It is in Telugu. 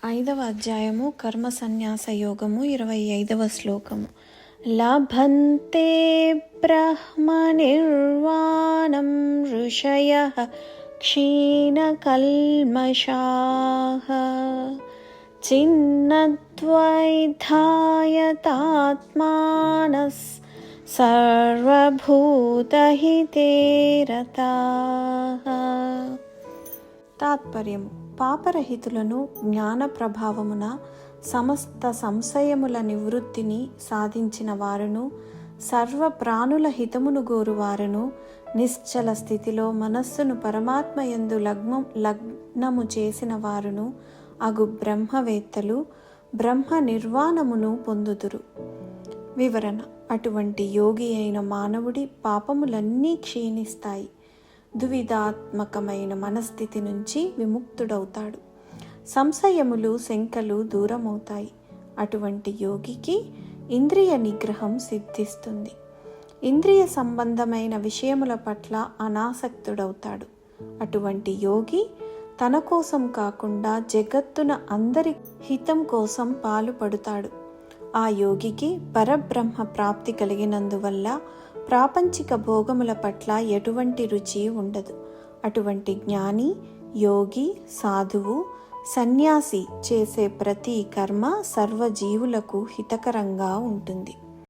ఐదవ అధ్యాయము కర్మ సన్యాస యోగము 25వ శ్లోకము. లభంతే బ్రహ్మ నిర్వాణం ఋషయః క్షీణకల్మషాః చిన్నద్వైధాయతాత్మానస్ సర్వభూతహితే రతాః. తాత్పర్యము: పాపరహితులను జ్ఞాన ప్రభావమున సమస్త సంశయముల నివృత్తిని సాధించిన వారును, సర్వ ప్రాణుల హితమును గోరువారును, నిశ్చల స్థితిలో మనస్సును పరమాత్మయందు లగ్నము చేసిన వారును అగు బ్రహ్మవేత్తలు బ్రహ్మ నిర్వాణమును పొందుదురు. వివరణ: అటువంటి యోగి అయిన మానవుడి పాపములన్నీ క్షీణిస్తాయి. దువిధాత్మకమైన మనస్థితి నుంచి విముక్తుడవుతాడు. సంశయములు శంకలు దూరమవుతాయి. అటువంటి యోగికి ఇంద్రియ నిగ్రహం సిద్ధిస్తుంది. ఇంద్రియ సంబంధమైన విషయముల పట్ల అనాసక్తుడవుతాడు. అటువంటి యోగి తన కోసం కాకుండా జగత్తున అందరి హితం కోసం పాలుపడుతాడు. ఆ యోగికి పరబ్రహ్మ ప్రాప్తి కలిగినందువల్ల ప్రాపంచిక భోగముల పట్ల ఎటువంటి రుచి ఉండదు. అటువంటి జ్ఞాని, యోగి, సాధువు, సన్యాసి చేసే ప్రతి కర్మ సర్వజీవులకు హితకరంగా ఉంటుంది.